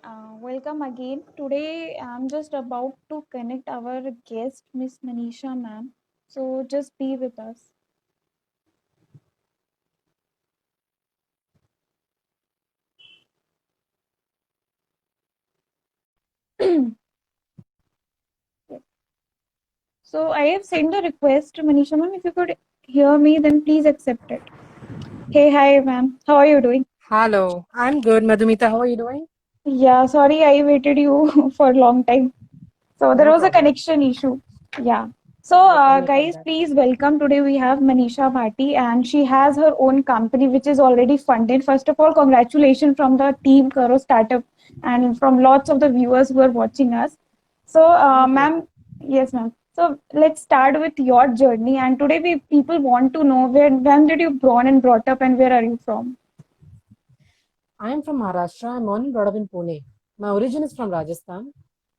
Welcome again. Today I'm just about to connect our guest, Miss Manisha ma'am. So just be with us. So I have sent a request to Manisha ma'am. If you could hear me, then please accept it. Hey, hi ma'am. How are you doing? Hello, I'm good. Madhumita, how are you doing? Yeah, sorry I waited you for a long time. So there No was a problem. connection issue. Yeah. So, I could make out guys, that. please welcome. Today we have Manisha Bhatti, and she has her own company which is already funded. First of all, congratulations from the team Karo Startup and from lots of the viewers who are watching us. So, Thank you. ma'am, yes, ma'am. So let's start with your journey. And today we people want to know when did you born and brought up, and where are you from? I am from Maharashtra. I'm born and brought up in Pune. My origin is from Rajasthan.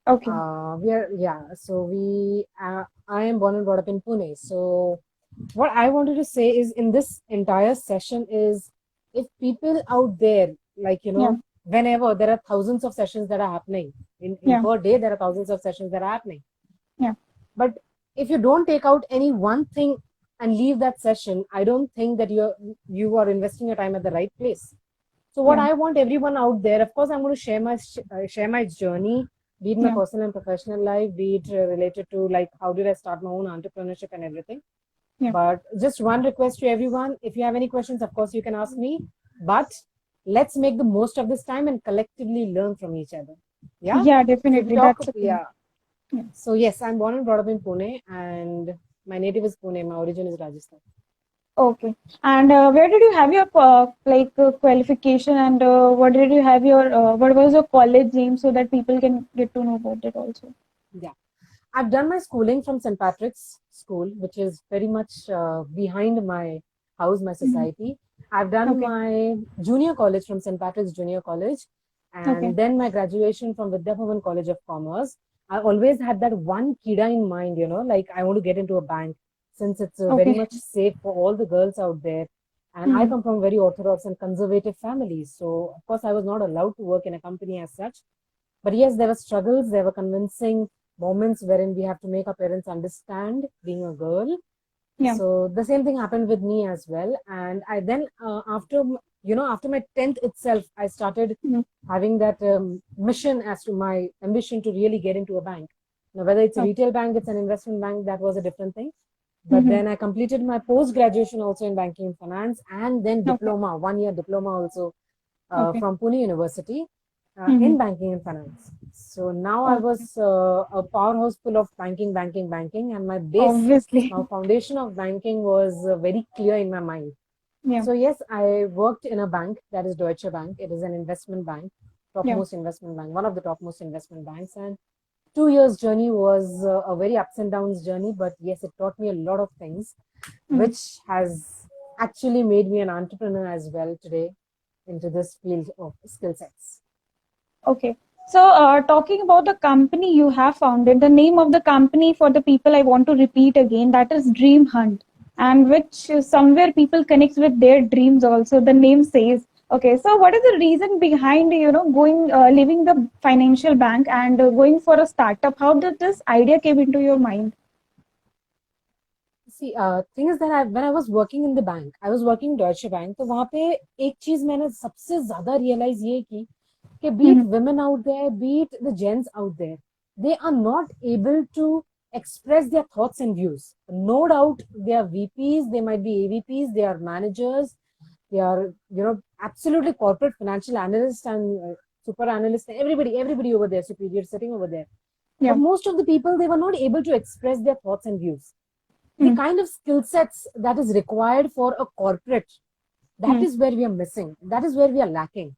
Okay. I am born and brought up in Pune. So, what I wanted to say is in this entire session is if people out there, Yeah. whenever there are thousands of sessions that are happening in Yeah. per day, there are thousands of sessions that are happening. Yeah. But if you don't take out any one thing and leave that session, I don't think that you are investing your time at the right place. So what Yeah. I want everyone out there, of course, I'm going to share my journey, be it my Yeah. personal and professional life, be it related to like how did I start my own entrepreneurship and everything. Yeah. But just one request to everyone: if you have any questions, of course, you can ask me. But let's make the most of this time and collectively learn from each other. Yeah. Yeah. So if we Definitely. talk, That's the thing. yeah. Yeah. So yes, I'm born and brought up in Pune, and my native is Pune. My origin is Rajasthan. Okay. And where did you have your qualification and what did you have your what was your college name so that people can get to know about it also? Yeah, I've done my schooling from St. Patrick's School, which is very much behind my house, my Hmm. society. I've done Okay. my junior college from St. Patrick's Junior College, Okay. and then my graduation from Vidya Bhavan College of Commerce. I always had that one kida in mind, like I want to get into a bank since it's very Okay. much safe for all the girls out there. And I Hmm. come from very orthodox and conservative families. So, of course, I was not allowed to work in a company as such. But yes, there were struggles, there were convincing moments wherein we have to make our parents understand being a girl. Yeah. So the same thing happened with me as well. And I then, after my 10th itself, I started Hmm. having that mission as to my ambition to really get into a bank. Now, whether it's a Okay. retail bank, it's an investment bank, that was a different thing. But Hmm. then I completed my post graduation also in banking and finance, and then Okay. diploma, 1 year diploma also Okay. from Pune University Hmm. in banking and finance. So now I Okay. was a powerhouse full of banking, and my base, Obviously. my foundation of banking was very clear in my mind. Yeah. So yes, I worked in a bank that is Deutsche Bank. It is an investment bank, Yeah. topmost investment bank, one of the topmost investment banks. And 2 years journey was a very ups and downs journey, but yes, it taught me a lot of things, Hmm. which has actually made me an entrepreneur as well today into this field of skill sets. Okay. So, talking about the company you have founded, the name of the company for the people I want to repeat again, that is Dream Hunt, and which somewhere people connect with their dreams also. The name says. Okay. So, what is the reason behind going leaving the financial bank and going for a startup? How did this idea came into your mind? See, thing is that when I was working in the bank, I was working Deutsche Bank, तो वहाँ पे एक चीज मैंने सबसे ज्यादा realize ये की कि be it Hmm. women out there, be it the gents out there, they are not able to express their thoughts and views. No doubt, they are VPs, they might be AVPs, they are managers, they are absolutely corporate financial analysts and super analysts, everybody over there, superior sitting over there. Yeah. But most of the people, they were not able to express their thoughts and views. The Hmm. kind of skill sets that is required for a corporate, that Hmm. is where we are missing, that is where we are lacking.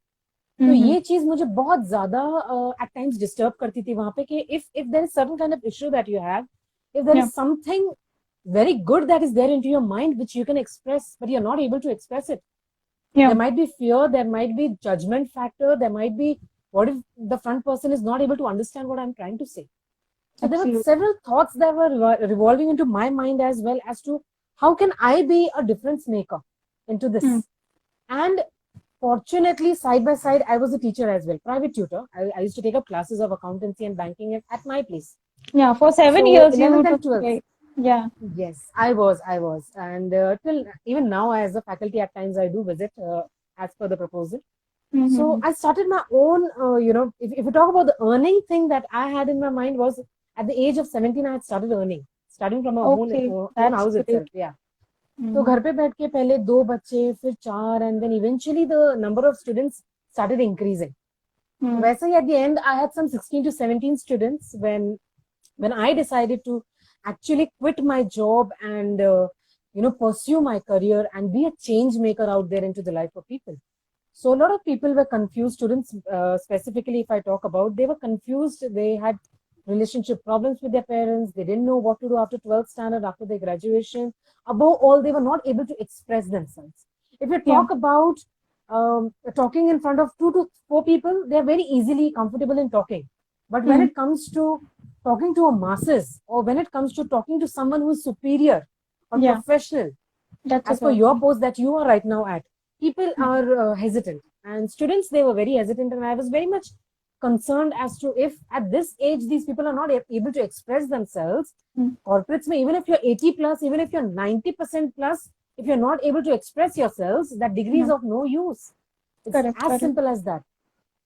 तो Hmm. ये चीज मुझे बहुत ज्यादा at times disturb करती थी वहां पे कि if there is certain kind of issue that you have, if there Yeah. is something very good that is there into your mind which you can express but you're not able to express it, Yeah. there might be fear, there might be judgment factor, there might be what if the front person is not able to understand what I'm trying to say. So there were Absolutely. several thoughts that were revolving into my mind as well as to how can I be a difference maker into Hmm. this. And fortunately, side by side, I was a teacher as well, private tutor. I used to take up classes of accountancy and banking at my place. Yeah, for 7 years So you 11th took, and 12th. right? Yeah. Yes, I was, and till even now, as a faculty, at times I do visit as per the proposal. So Mm-hmm. I started my own, if you talk about the earning thing that I had in my mind was at the age of 17, I had started earning, starting from my Okay, own that's house great. itself. Yeah. तो Mm-hmm. घर पे बैठ के पहले 2 बच्चे फिर 4 and then eventually the number of students started increasing. Mm-hmm. वैसे ही at the end I had some 16 to 17 students when I decided to actually quit my job and pursue my career and be a change maker out there into the life of people. So a lot of people were confused. Students, specifically, if I talk about, they were confused. They had relationship problems with their parents. They didn't know what to do after 12th standard, after their graduation. Above all, they were not able to express themselves. If you Yeah. talk about talking in front of 2 to 4 people, they are very easily comfortable in talking. But when Mm. it comes to talking to a masses, or when it comes to talking to someone who is superior or Yeah, professional, that's a as per your problem. post that you are right now at, people Mm. are hesitant, and students, they were very hesitant, and I was very much concerned as to if at this age these people are not able to express themselves. Mm. Corporates may, even if you're 80 plus, even if you're 90% plus, if you're not able to express yourselves, that degree is Mm. of no use. It's Correct, as correct. simple as that.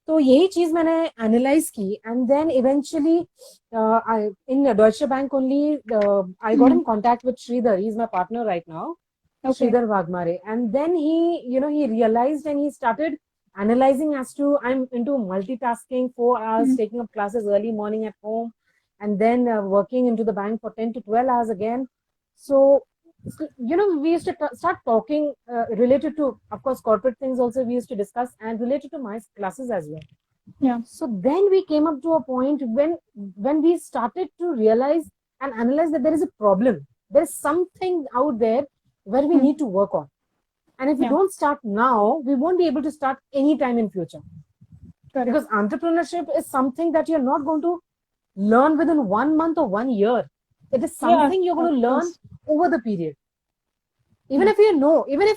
तो यही चीज मैंने analyse की and then eventually in Deutsche Bank only I got in Mm. Contact with Sridhar. He is my partner right now, Okay. Sridhar Vagmare. And then he realized and he started analyzing as to I'm into multitasking, 4 hours, Mm. taking up classes early morning at home, and then working into the bank for 10 to 12 hours again. So, we used to start talking related to, of course, corporate things also we used to discuss and related to my classes as well. Yeah. So then we came up to a point when we started to realize and analyze that there is a problem. There is something out there where we Mm. need to work on. And if we Yeah. don't start now, we won't be able to start anytime in future. Correct. Because entrepreneurship is something that you're not going to learn within 1 month or 1 year. It is Yeah, something you're of going to learn course. over the period. Yeah. Even if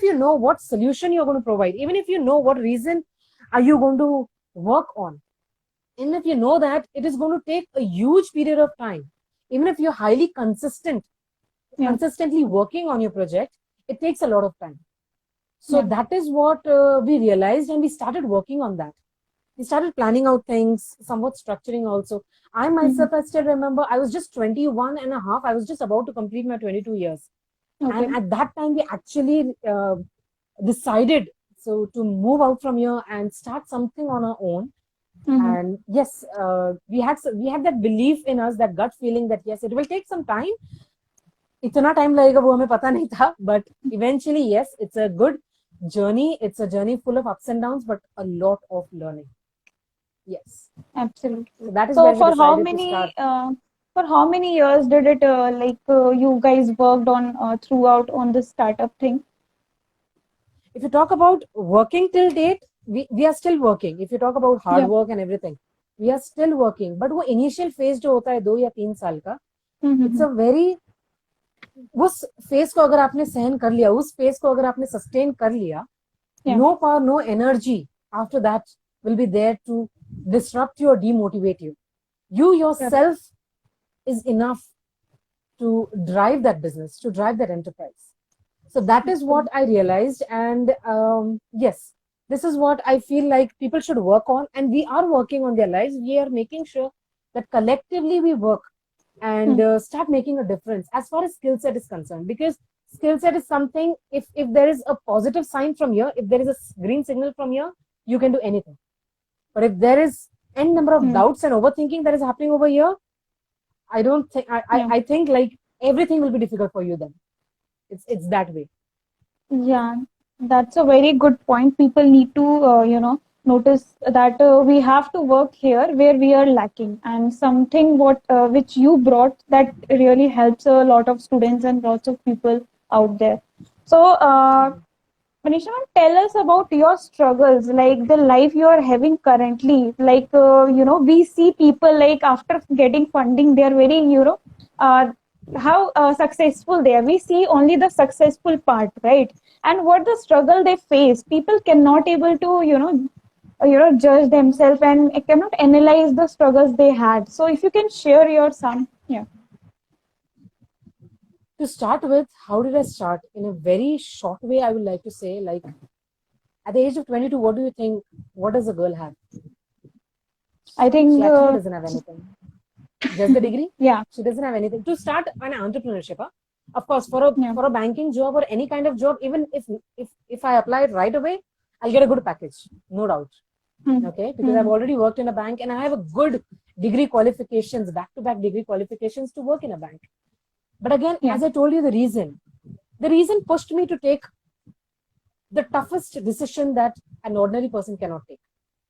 you know what solution you're going to provide, even if you know what reason are you going to work on, and if you know that it is going to take a huge period of time, even if you're highly Yeah. consistently working on your project, it takes a lot of time. So Yeah. that is what we realized, and we started working on that. We started planning out things, somewhat structuring also. I Mhm. myself, I still remember, I was just 21 and a half. I was just about to complete my 22 years. Okay. And at that time, we actually decided to move out from here and start something on our own. Mhm. And yes, we had that belief in us, that gut feeling that yes, it will take some time. इतना time लगेगा वो हमें पता नहीं था, but eventually yes, it's a good journey. It's a journey full of ups and downs, but a lot of learning. Yes. Absolutely. So that is So where we decided to start. for how many years did it you guys worked on throughout on this startup thing? If you talk about working till date, we are still working. If you talk about hard Yeah. work and everything, we are still working. But वो initial phase जो होता है 2 या 3 साल का, it's Mm-hmm. a very, उस phase को अगर आपने सहन कर लिया, उस फेज को अगर आपने सस्टेन कर लिया, Yeah. no power, no energy after that will be there to disrupt you or demotivate you. You yourself is enough to drive that business, to drive that enterprise. So that is what I realized. And yes, this is what I feel like people should work on. And we are working on their lives. We are making sure that collectively we work and start making a difference as far as skill set is concerned. Because skill set is something, if there is a positive sign from here, if there is a green signal from here, you can do anything. But if there is n number of doubts and overthinking that is happening over here, I don't think I think like everything will be difficult for you then. It's that way. Yeah, that's a very good point. People need to, notice that we have to work here where we are lacking, and something what which you brought that really helps a lot of students and lots of people out there. So, Manisha, ma'am, tell us about your struggles, like the life you are having currently. Like, we see people like after getting funding, they are very, how successful they are. We see only the successful part, right? and what the struggle they face. People cannot able to judge themselves and cannot analyze the struggles they had. So if you can share your some. Yeah. To start with, how did I start? In a very short way, I would like to say, like, at the age of 22, what do you think? What does a girl have? I think She actually doesn't have anything. Just the degree? Yeah. She doesn't have anything. To start an entrepreneurship, of course, for a banking job or any kind of job, even if I apply it right away, I'll get a good package, no doubt. Okay, because I've already worked in a bank and I have a good degree qualifications, back-to-back degree qualifications to work in a bank. But again, as I told you, the reason pushed me to take the toughest decision that an ordinary person cannot take.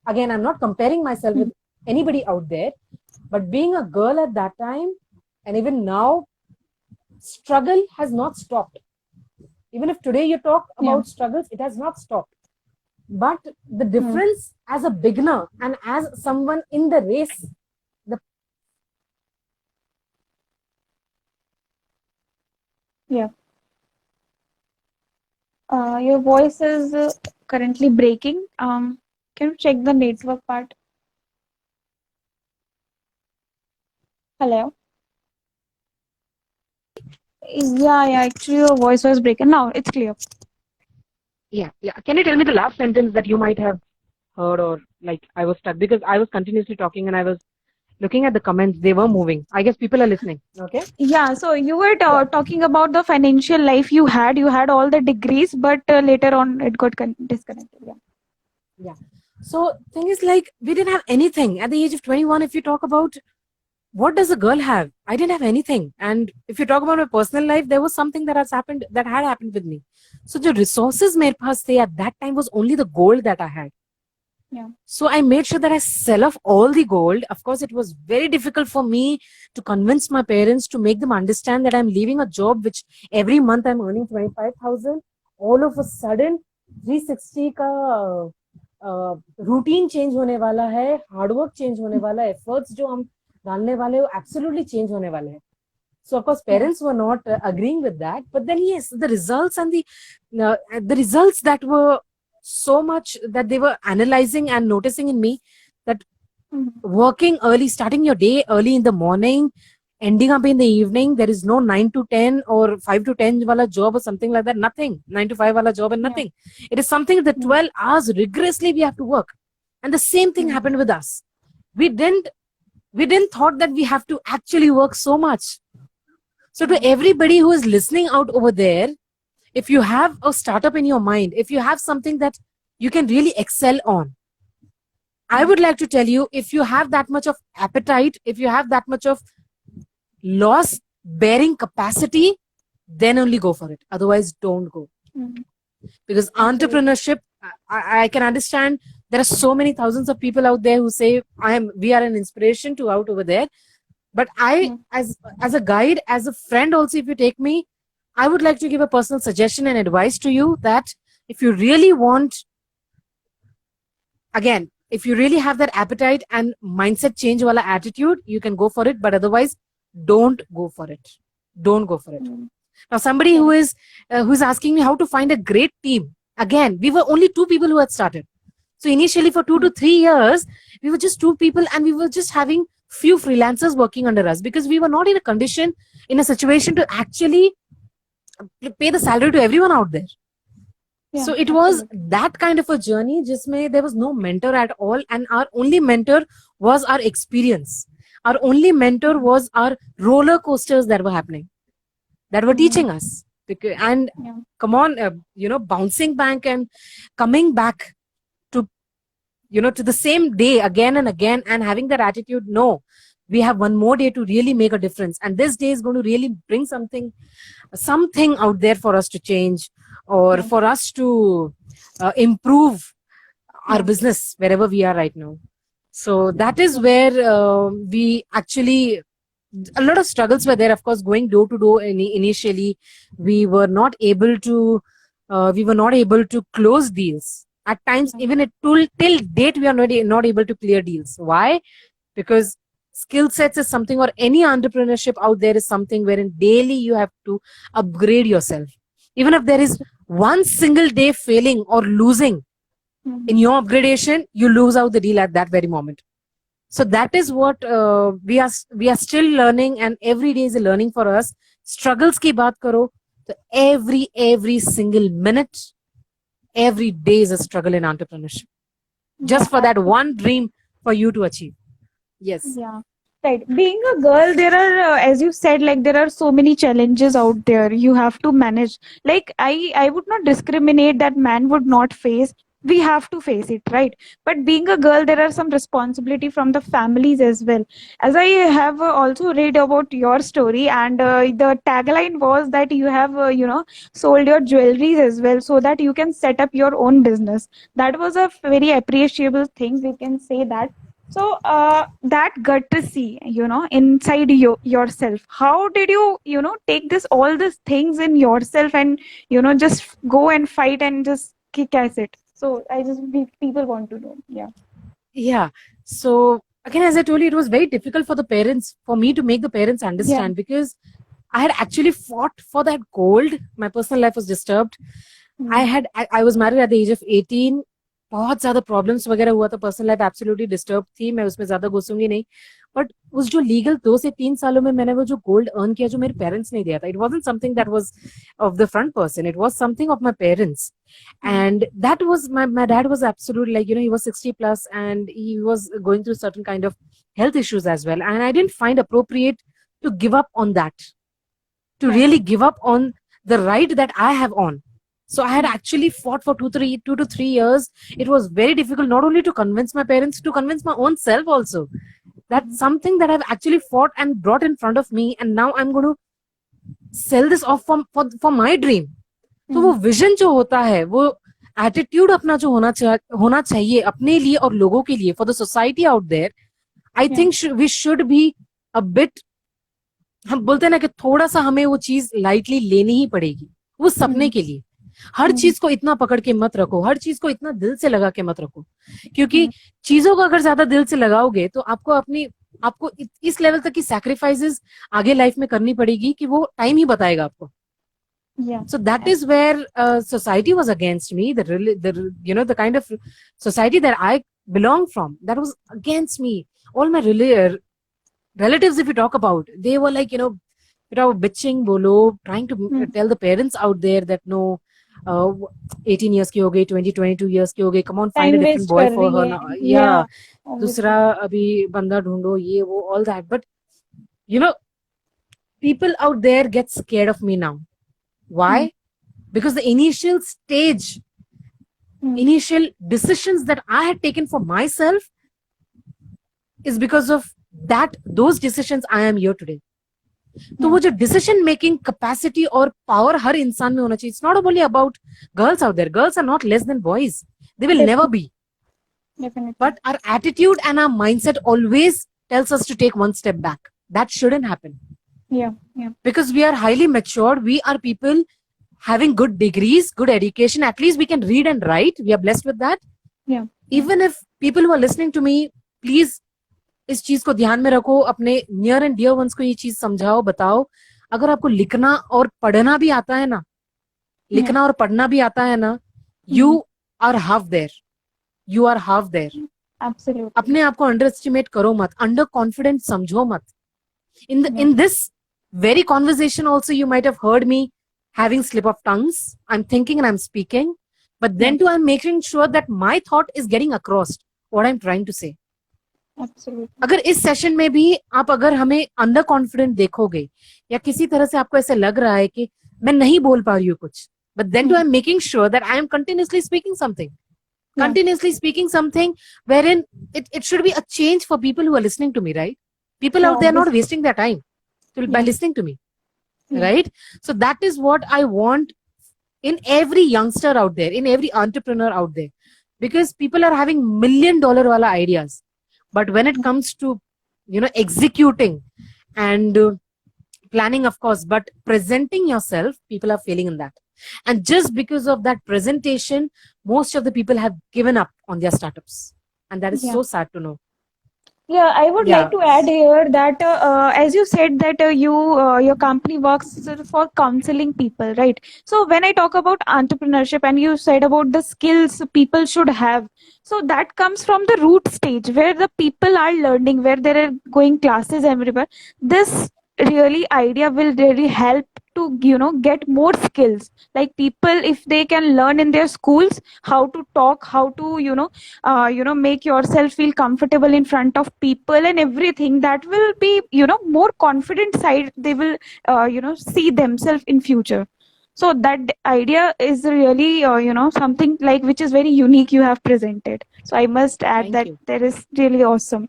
Again, I'm not comparing myself with anybody out there, but being a girl at that time and even now, struggle has not stopped. Even if today you talk about struggles, it has not stopped. But the difference as a beginner and as someone in the race, your voice is currently breaking. Can you check the network part? Hello. Yeah. Actually, your voice was breaking. Now it's clear. Yeah. Can you tell me the last sentence that you might have heard, or like I was stuck because I was continuously talking and I was looking at the comments. They were moving. I guess people are listening. Okay. Yeah. So you were talking about the financial life you had. You had all the degrees, but later on it got disconnected. Yeah. So thing is, like, we didn't have anything at the age of 21. If you talk about what does a girl have, I didn't have anything. And if you talk about my personal life, there was something that had happened with me. So the resources mere paas the at that time was only the gold that I had. Yeah. So I made sure that I sell off all the gold. Of course, it was very difficult for me to convince my parents, to make them understand that I'm leaving a job which every month I'm earning 25,000. All of a sudden, 360 का routine change होने वाला है, hard work change होने वाला है, efforts जो हम डालने वाले वो एब्सोल्युटली चेंज होने वाले हैं. So of course parents were not agreeing with that, but then yes, the results and the results that were so much that they were analyzing and noticing in me, that working early, starting your day early in the morning, ending up in the evening, there is no 9 to 10 or 5 to 10 wala job or something like that. Nothing. 9 to 5 wala job and nothing. It is something that 12 hours rigorously we have to work. And the same thing happened with us. We didn't thought that we have to actually work so much. So to everybody who is listening out over there, if you have a startup in your mind, if you have something that you can really excel on, I would like to tell you, if you have that much of appetite, if you have that much of loss bearing capacity, then only go for it. Otherwise, don't go. Because entrepreneurship, I can understand there are so many thousands of people out there who say we are an inspiration to out over there. But I, as a guide, as a friend also, if you take me, I would like to give a personal suggestion and advice to you that if you really want, again, if you really have that appetite and mindset change wala attitude, you can go for it. But otherwise, don't go for it. Don't go for it. Now, somebody who is asking me how to find a great team. Again, we were only 2 people who had started. So initially for 2 to 3 years, we were just 2 people and we were just having few freelancers working under us because we were not in a situation to actually pay the salary to everyone out there. Yeah, so it was that kind of a journey. There was no mentor at all, and our only mentor was our experience. Our only mentor was our roller coasters that were happening, that were teaching us. And come on, bouncing back and coming back to the same day again and again, and having that attitude, no, we have one more day to really make a difference, and this day is going to really bring something out there for us to change, or for us to improve our business wherever we are right now. So that is where we actually, a lot of struggles were there. Of course, going door to door initially, we were not able to close deals. At times, even till date, we are not able to clear deals. Why? Because skill sets is something, or any entrepreneurship out there is something wherein daily you have to upgrade yourself. Even if there is one single day failing or losing in your upgradation, you lose out the deal at that very moment. So that is what we are still learning, and every day is a learning for us. Struggles ki baat karo, so every single minute, every day is a struggle in entrepreneurship. Just for that one dream for you to achieve. Yes. Yeah. Right. Being a girl, there are, as you said, like there are so many challenges out there you have to manage. Like I would not discriminate that man would not face. We have to face it, right? But being a girl, there are some responsibility from the families as well. As I have also read about your story, and the tagline was that you have, sold your jewelries as well, so that you can set up your own business. That was a very appreciable thing. We can say that. So that courtesy, inside yourself, how did you, take this all these things in yourself and, just go and fight and just kick ass it? So people want to know. Yeah. Yeah. So again, as I told you, it was very difficult for the parents, for me to make the parents understand, because I had actually fought for that gold. My personal life was disturbed. I was married at the age of 18. बहुत ज्यादा problems वगैरह हुआ था, personal life absolutely disturb थी, मैं उसमें ज्यादा घुसूंगी नहीं. बट उस जो लीगल 2 से 3 सालों में मैंने वो जो गोल्ड अर्न किया, जो मेरे पेरेंट्स ने दिया था, it wasn't something that was of the front person, it was something of my parents. And that was my dad was absolutely, like, he was 60 plus, and he was going through certain kind of health issues as well, and I didn't find appropriate to give up on that, to really give up on the right that I have on. So I had actually fought for 2 to 3 years. It was very difficult, not only to convince my parents, to convince my own self also. That's something that I've actually fought and brought in front of me, and now I'm going to sell this off for my dream. तो वो vision जो होता है, वो attitude अपना जो होना चाहिए अपने लिए और लोगों के लिए, for the society out there, I think we should be a bit, हम बोलते हैं ना कि थोड़ा सा हमें वो चीज लाइटली लेनी ही पड़ेगी वो सपने के लिए. हर चीज को इतना पकड़ के मत रखो, हर चीज को इतना दिल से लगा के मत रखो, क्योंकि चीजों को अगर ज्यादा दिल से लगाओगे तो आपको इस लेवल तक की सैक्रिफाइसेस आगे लाइफ में करनी पड़ेगी कि वो टाइम ही बताएगा आपको. So that is where society was against me. The kind of society that I belong from, that was against me. All my relatives, if you talk about, they were like, bitching, bolo, trying to tell the parents out there that no, 18 years ki ho gayi, 22 years ki ho gayi, come on, find a different boy for her now. Yeah. Dusra abhi banda dhondo, ye wo, all that. But people out there get scared of me now. Why? Because the initial stage, initial decisions that I had taken for myself is because of those decisions I am here today. तो वो जो decision making capacity और power हर इंसान में होना चाहिए. It's not only about girls out there. Girls are not less than boys. They will never be. But our attitude and our mindset always tells us to take one step back. That shouldn't happen. Yeah. Because we are highly matured. We are people having good degrees, good education. At least we can read and write. We are blessed with that. Yeah. Even if people who are listening to me, please इस चीज को ध्यान में रखो, अपने near and dear ones को ये चीज समझाओ, बताओ. अगर आपको लिखना और पढ़ना भी आता है ना, लिखना और पढ़ना भी आता है ना, you are half there. You are half there. अपने आप को अंडर एस्टिमेट करो मत, अंडर कॉन्फिडेंट समझो मत. In this very conversation also, you might have heard me having slip of tongues. I'm thinking and I'm speaking, but then too I'm making sure that my thought is getting across what I'm trying to say. अगर इस session में भी आप अगर हमें under confident देखोगे, या किसी तरह से आपको ऐसे लग रहा है कि मैं नहीं बोल पा रही हूँ कुछ, but then too I'm making sure that I am continuously speaking something wherein it should be a change for people who are listening to me, right? People out there not wasting their time by listening to me, right? So that is what I want in every youngster out there, in every entrepreneur out there, because people are having $1 million wala ideas, but when it comes to executing and planning, of course, but presenting yourself, people are failing in that. And just because of that presentation, most of the people have given up on their startups, and that is so sad to know. Yeah, I would like Yeah, to add here that as you said that your company works for counseling people, right? So when I talk about entrepreneurship and you said about the skills people should have, so that comes from the root stage where the people are learning, where they are going classes everywhere. This really idea will really help to get more skills. Like people, if they can learn in their schools how to talk, how to make yourself feel comfortable in front of people and everything, that will be more confident side they will see themselves in future. So that idea is really something like which is very unique you have presented. So I must add thank that you. that is really awesome.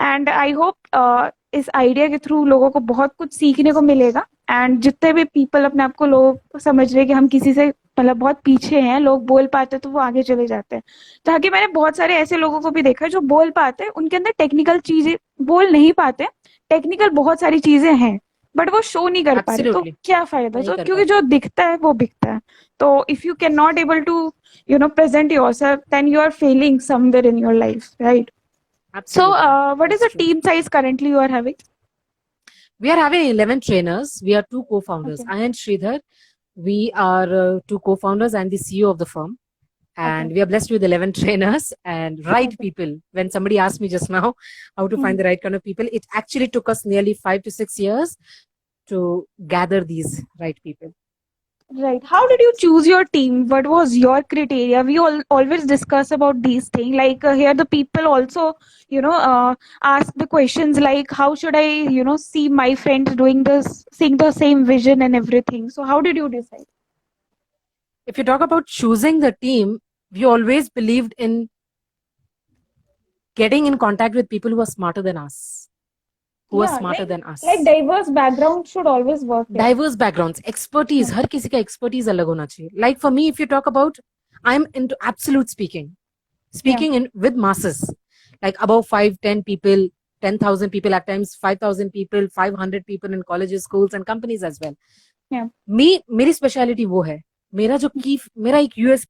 And I hope इस idea के through लोगों को बहुत कुछ सीखने को मिलेगा. And जितने भी पीपल अपने आप को लोग समझ रहे हैं कि हम किसी से मतलब बहुत पीछे हैं, लोग बोल पाते तो वो आगे चले जाते हैं. ताकि मैंने बहुत सारे ऐसे लोगों को भी देखा है जो बोल पाते हैं, उनके अंदर टेक्निकल चीजें बोल नहीं पाते, टेक्निकल बहुत सारी चीजें हैं बट वो शो नहीं कर पा रहे, तो एब्सोल्युटली क्या फायदा. नहीं तो कर क्योंकि पाते. जो दिखता है वो बिकता है. तो if you can not able to present yourself, then you are failing somewhere in your life, right? So Absolutely, what is that's the true. team size currently you are having? We are having 11 trainers. We are two co-founders. Okay. I and Sridhar. We are two co-founders and the CEO of the firm. Okay. And we are blessed with 11 trainers and right Okay. people. When somebody asked me just now how to Hmm. find the right kind of people, it actually took us nearly 5 to 6 years to gather these right people. Right. How did you choose your team? What was your criteria? We always discuss about these things. Like here, the people also, ask the questions like, how should I, see my friends doing this, seeing the same vision and everything. So how did you decide? If you talk about choosing the team, we always believed in getting in contact with people who are smarter than us, who are Yeah, smarter than like us. diverse background should always work here. Diverse backgrounds, expertise, Yeah. हर किसी का expertise अलग होना चाहिए. Like for me, if you talk about, I'm into absolute speaking, Yeah. speaking in with masses, like above 5, 10 people, 10,000 people at times, 5,000 people, 500 people in colleges, schools and companies as well. Yeah. मेरी speciality वो है. मेरा जो की मेरा एक US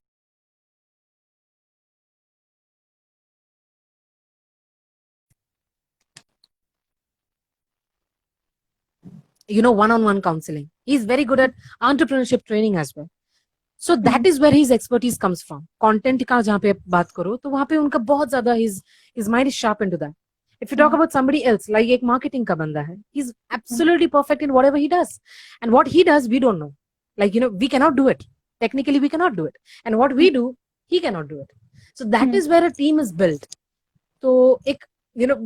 one-on-one counseling. He's very good at entrepreneurship training as well. So that is where his expertise comes from. Content का जहाँ पे बात करो तो वहाँ पे उनका बहुत ज्यादा his mind is sharp into that. If you talk about somebody else, like एक marketing का बंदा है, he's absolutely perfect in whatever he does. And what he does, we don't know. Like, we cannot do it. Technically, we cannot do it. And what we do, he cannot do it. So that is where a team is built. तो एक,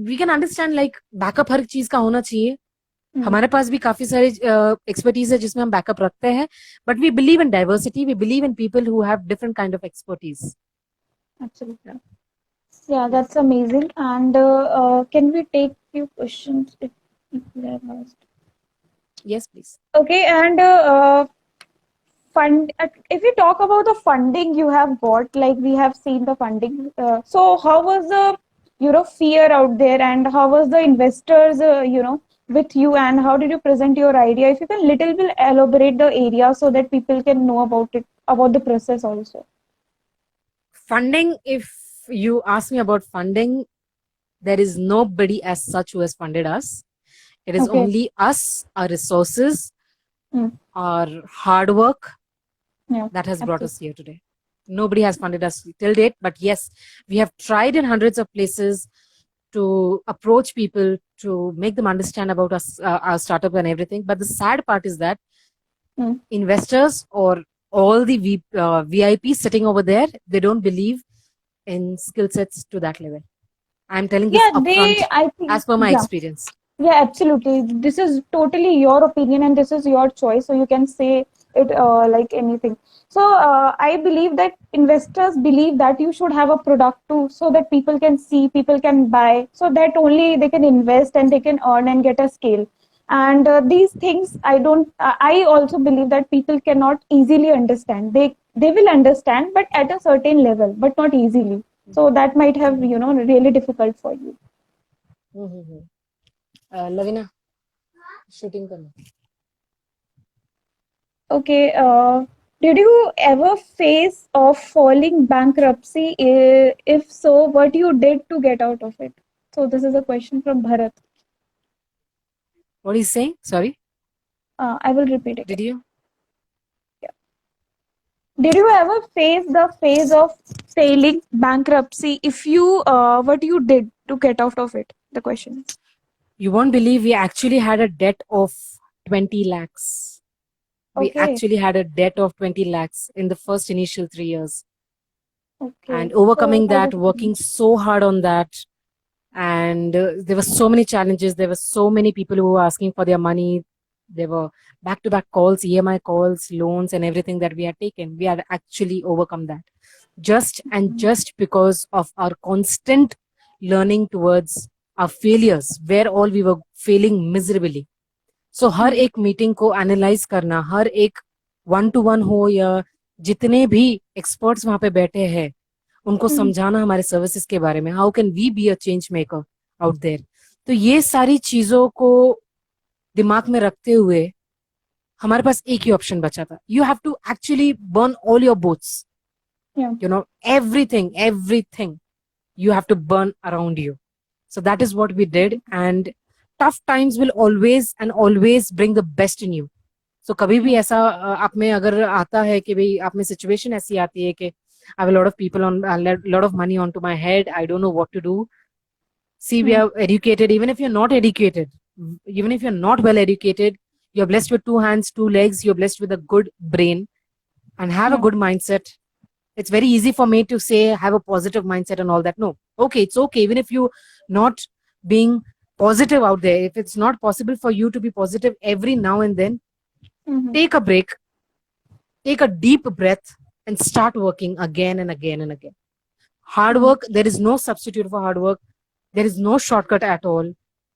we can understand like backup हर चीज का होना चाहिए. हमारे पास भी काफी सारी एक्सपर्टीज है जिसमें हम बैकअप रखते हैं, but we believe in diversity, we believe in people who have different kind of expertise. Absolutely. Yeah, that's amazing. And can we take few questions if people have asked? Yes, please. Okay, and if you talk about the funding you have got, like we have seen the funding. So how was the fear out there, and how was the investors with you, and how did you present your idea? If you can little bit elaborate the area so that people can know about it, about the process also. Funding, if you ask me about funding, there is nobody as such who has funded us. It is Okay. only us, our resources, Hmm. our hard work Yeah, that has brought us absolutely. here today. Nobody has funded us till date, but yes, we have tried in hundreds of places to approach people to make them understand about us, our startup and everything. But the sad part is that Hmm. investors or all the VIPs sitting over there, they don't believe in skill sets to that level. I'm telling this Yeah, upfront I think, as per my yeah. experience. Yeah, absolutely. This is totally your opinion and this is your choice. So you can say it like anything. So I believe that investors believe that you should have a product too, so that people can see, people can buy, so that only they can invest and they can earn and get a scale. And these things, I also believe that people cannot easily understand. They will understand, but at a certain level, but not easily. So that might have, really difficult for you. Lavina, shooting करना. Okay, did you ever face of falling bankruptcy? If so, what you did to get out of it? So this is a question from Bharat. What is saying? Sorry, I will repeat it. did you? Did you ever face the phase of failing bankruptcy? If you, what you did to get out of it? The question. You won't believe we actually had a debt of 20 lakhs. We Okay. actually had a debt of 20 lakhs in the first initial 3 years. Okay. And overcoming So, how that, did you working so hard on that. And there were so many challenges. There were so many people who were asking for their money. There were back-to-back calls, EMI calls, loans, and everything that we had taken. We had actually overcome that. Just because of our constant learning towards our failures, where all we were failing miserably. So हर एक meeting को analyse करना, हर एक one two one हो या जितने भी experts वहां पे बैठे हैं उनको समझाना हमारे सर्विसेज के बारे में, how can we be a change maker out there. तो ये सारी चीजों को दिमाग में रखते हुए हमारे पास एक ही ऑप्शन बचा था. You have to actually burn all your boats, Yeah. you know, everything you have to burn around you. So that is what we did. And tough times will always bring the best in you. So कभी भी ऐसा आप में अगर आता है कि भाई आप में सिचुएशन ऐसी आती है कि I have a lot of people on a lot of money onto my head, I don't know what to do. See, we are educated. Even if you're not educated, even if you're not well educated, you're blessed with 2 hands, 2 legs, you're blessed with a good brain and have a good mindset. It's very easy for me to say have a positive mindset and all that. No, okay, it's okay. Even if you not being positive out there, if it's not possible for you to be positive every now and then, take a break, take a deep breath, and start working again and again and again. Hard work, there is no substitute for hard work. There is no shortcut at all.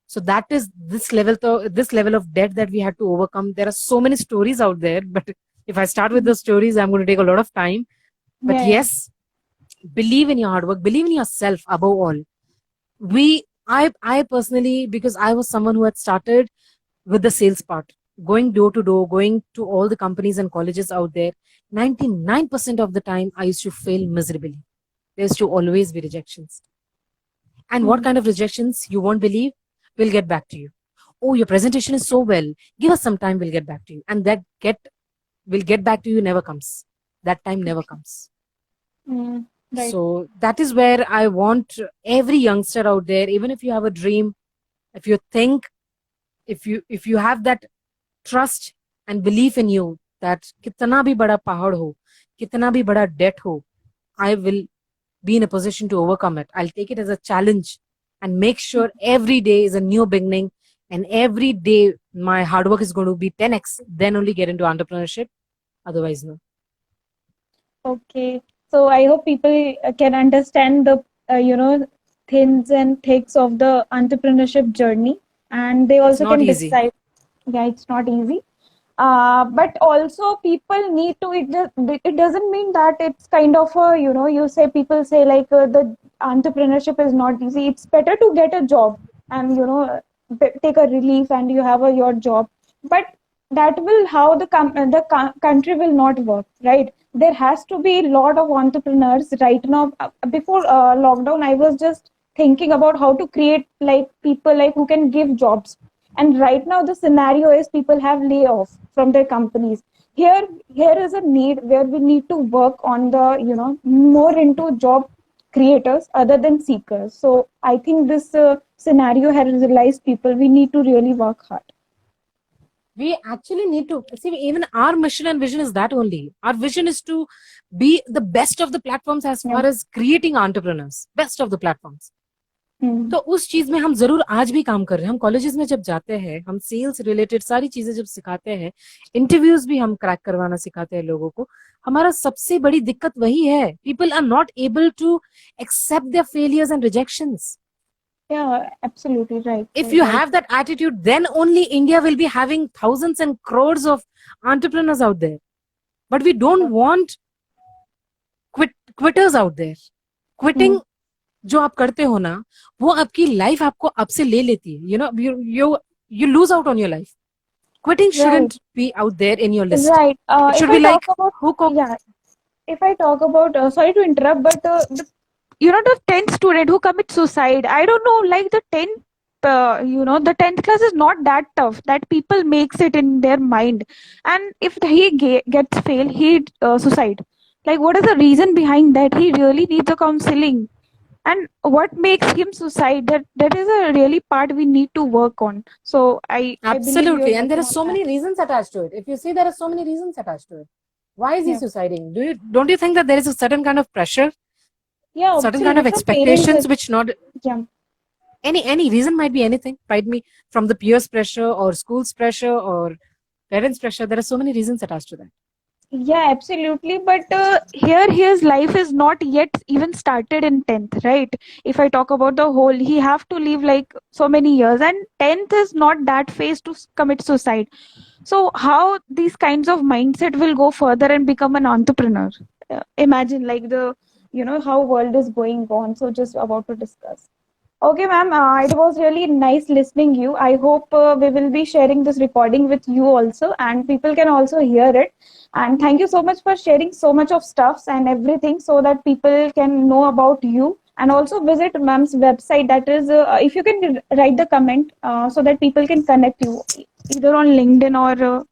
So that is this level of debt that we had to overcome. There are so many stories out there, but if I start with the stories, I'm going to take a lot of time. But yes, believe in your hard work, believe in yourself above all. I personally, because I was someone who had started with the sales part, going door to door, going to all the companies and colleges out there, 99% of the time I used to fail miserably. There used to always be rejections. And what kind of rejections? You won't believe. We'll get back to you. Oh, your presentation is so well. Give us some time, we'll get back to you. And that will get back to you never comes. That time never comes. Right. So that is where I want every youngster out there, even if you have a dream, if you think, if you have that trust and belief in you that kitna bhi bada pahad ho, kitna bhi bada debt ho, I will be in a position to overcome it. I'll take it as a challenge and make sure every day is a new beginning, and every day my hard work is going to be 10x, then only get into entrepreneurship. Otherwise, no. Okay. So I hope people can understand the thins and thicks of the entrepreneurship journey, and they also not can easy. decide. Yeah, it's not easy. But also people need to. It doesn't mean that it's kind of a you say people say like the entrepreneurship is not easy. It's better to get a job and take a relief and you have your job. But that will how the country will not work, right? There has to be a lot of entrepreneurs right now. Before lockdown, I was just thinking about how to create like people like who can give jobs. And right now the scenario is people have layoff from their companies. Here is a need where we need to work on the more into job creators other than seekers. So I think this scenario has realized people we need to really work hard. We actually need to see, even our mission and vision is that only. Our vision is to be the best of the platforms as far as creating entrepreneurs, best of the platforms. तो उस चीज में हम जरूर आज भी काम कर रहे हैं. हम कॉलेजेस में जब जाते हैं, हम सेल्स रिलेटेड सारी चीजें जब सिखाते हैं, इंटरव्यूज भी हम क्रैक करवाना सिखाते हैं लोगों को. हमारा सबसे बड़ी दिक्कत वही है, people are not able to accept their failures and rejections. Yeah, absolutely right. If you have that attitude, then only India will be having thousands and crores of entrepreneurs out there. But we don't want quitters out there. Quitting जो आप करते हो ना, वो आपकी life आपको अब से ले लेती है. You lose out on your life. Quitting shouldn't be out there in your list. Right. It should be like about, hook up. Yeah. If I talk about, sorry to interrupt, but the the 10th student who commits suicide, I don't know, like the 10th, the 10th class is not that tough that people makes it in their mind. And if he gets fail, he suicide. Like, what is the reason behind that? He really needs a counseling. And what makes him suicide? That is a really part we need to work on. So I believe you're Absolutely. And there working are on so that. many reasons attached to it. If you see, there are so many reasons attached to it. Why is he Yeah. suiciding? Don't you think that there is a certain kind of pressure, Yeah, certain kind absolutely. of From parents, expectations, which not yeah. any reason might be anything, might be from the peers pressure or school's pressure or parents pressure. There are so many reasons attached to that. Yeah, absolutely. But here his life is not yet even started in 10th, right? If I talk about the whole, he have to live like so many years, and 10th is not that phase to commit suicide. So how these kinds of mindset will go further and become an entrepreneur? Imagine like how world is going on. So just about to discuss. Okay, ma'am. It was really nice listening you. I hope we will be sharing this recording with you also, and people can also hear it. And thank you so much for sharing so much of stuffs and everything, so that people can know about you. And also visit ma'am's website. That is, if you can write the comment, so that people can connect you either on LinkedIn or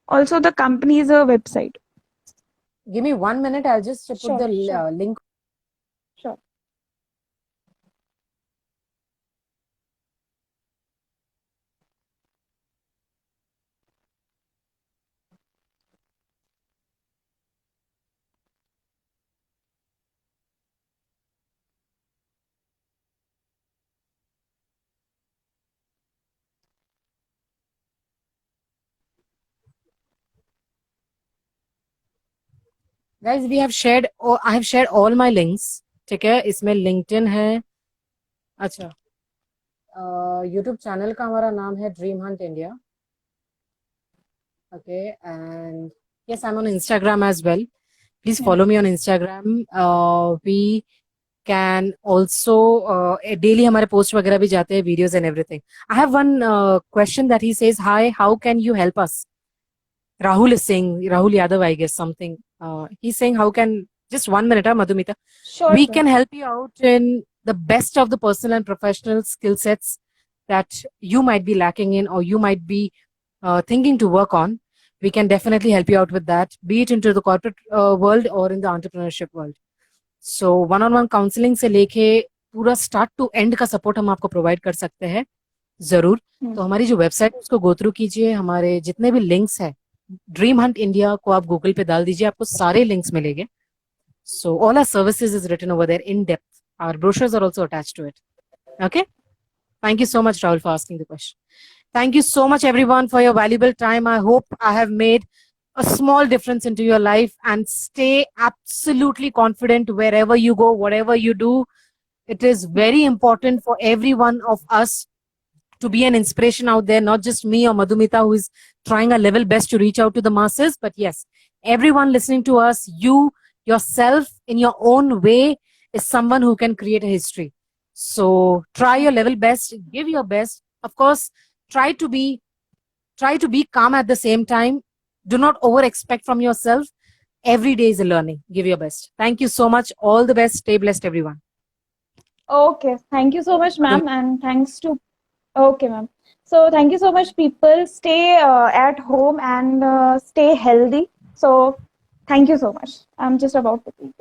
also the company's website. Give me 1 minute. I'll just put Sure, the sure, link. sure. Guys, we have shared, I have shared all my links. ठीक है, इसमें LinkedIn है. अच्छा, YouTube channel का हमारा नाम है dream Hunt India. Okay, and yes, I'm on Instagram as well. Please Yeah. follow me on Instagram. We can also daily हमारे post वगैरह भी जाते हैं, videos and everything. I have one question that he says, hi, how can you help us? Rahul is saying, Rahul Yadav, I guess, something. He's saying, how can, just 1 minute, Madhumita. Sure, We sure. can help you out in the best of the personal and professional skill sets that you might be lacking in or you might be thinking to work on. We can definitely help you out with that, be it into the corporate world or in the entrepreneurship world. So one-on-one counseling से लेके पूरा start to end का support हम आपको provide कर सकते हैं जरूर. तो हमारी जो वेबसाइट है उसको गो थ्रू कीजिए. हमारे जितने भी लिंक्स है, ड्रीम हंट इंडिया को आप गूगल पे डाल दीजिए, आपको सारे लिंक्स मिलेंगे. So all our services is written over there in depth. Our brochures are also attached to it. Okay. Thank you so much, Rahul, for asking the question. Thank you so much, everyone, for your valuable time. I hope I have made a small difference into your life, and stay absolutely confident wherever you go, whatever you do. It is very important for every one of us to be an inspiration out there, not just me or Madhumita, who is trying our level best to reach out to the masses, but yes, everyone listening to us, you yourself in your own way is someone who can create a history. So try your level best, give your best. Of course, try to be calm at the same time. Do not over expect from yourself. Every day is a learning. Give your best. Thank you so much. All the best. Stay blessed, everyone. Okay. Thank you so much, ma'am, and thanks to. Okay, ma'am. So thank you so much, people. Stay at home and stay healthy. So thank you so much. I'm just about to leave.